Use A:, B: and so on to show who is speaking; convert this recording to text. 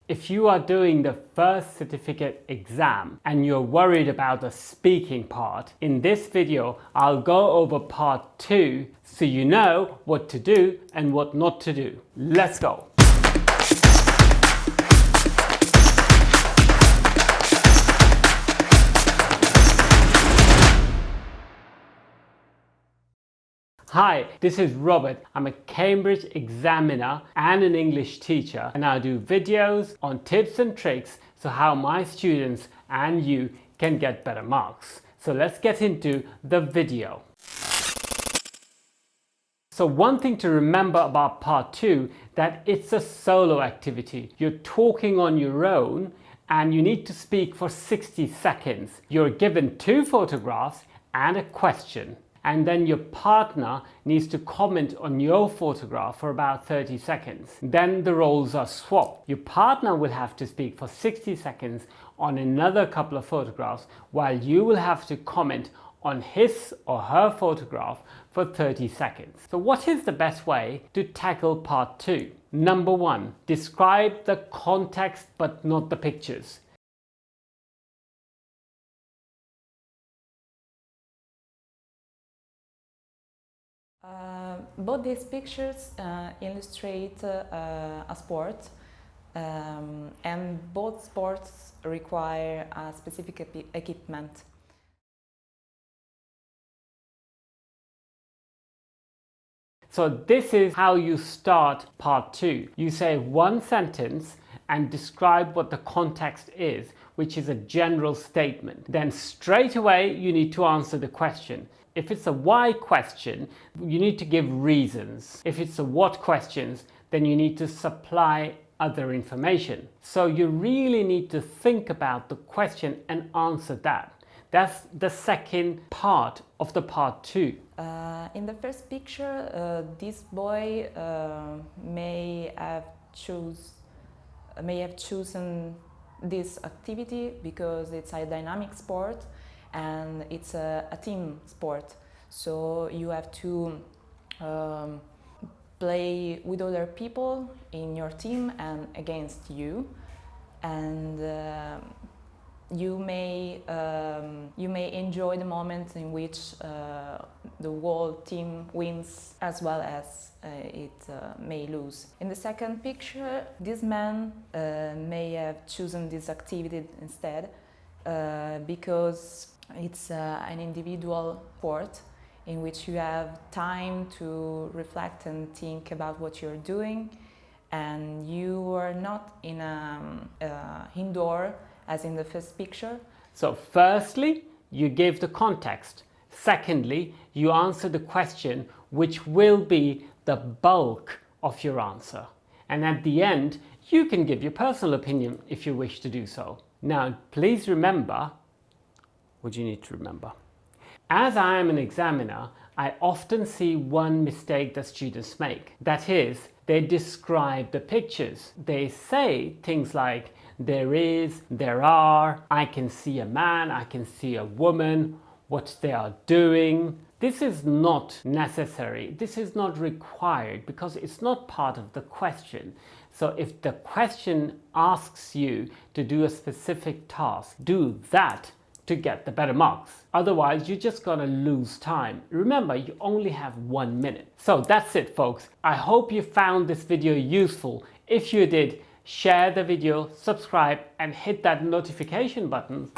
A: If you are doing the first certificate exam and you're worried about the speaking part, in this video I'll go over part 2 so you know what to do and what not to do. Let's go! Hi, this is Robert. I'm a Cambridge examiner and an English teacher, and I do videos on tips and tricks so how my students and you can get better marks. So let's get into the video. So one thing to remember about part 2, that it's a solo activity. You're talking on your own and you need to speak for 60 seconds. You're given 2 photographs and a question. And then your partner needs to comment on your photograph for about 30 seconds. Then the roles are swapped. Your partner will have to speak for 60 seconds on another couple of photographs, while you will have to comment on his or her photograph for 30 seconds. So what is the best way to tackle part 2? Number 1, describe the context but not the pictures.
B: Both these pictures illustrate a sport, and both sports require a specific equipment.
A: So this is how you start part 2. You say one sentence and describe what the context is, which is a general statement. Then straight away you need to answer the question. If it's a why question, you need to give reasons. If it's a what questions, then you need to supply other information. So you really need to think about the question and answer that. That's the second part of the part 2.
B: In the first picture, this boy may have chosen this activity because it's a dynamic sport and it's a team sport. So you have to play with other people in your team and against you, and you may enjoy the moment in which the whole team wins, as well as it may lose. In the second picture, this man may have chosen this activity instead because it's an individual sport in which you have time to reflect and think about what you're doing, and you are not in indoor as in the first picture.
A: So firstly, you give the context. Secondly, you answer the question, which will be the bulk of your answer. And at the end, you can give your personal opinion if you wish to do so. Now, please remember what you need to remember. As I am an examiner, I often see one mistake that students make. That is, they describe the pictures. They say things like, there is, there are, I can see a man, I can see a woman, what they are doing. This is not necessary. This is not required because it's not part of the question. So if the question asks you to do a specific task, do that to get the better marks. Otherwise, you're just gonna lose time. Remember, you only have 1 minute. So that's it, folks. I hope you found this video useful. If you did, share the video, subscribe, and hit that notification button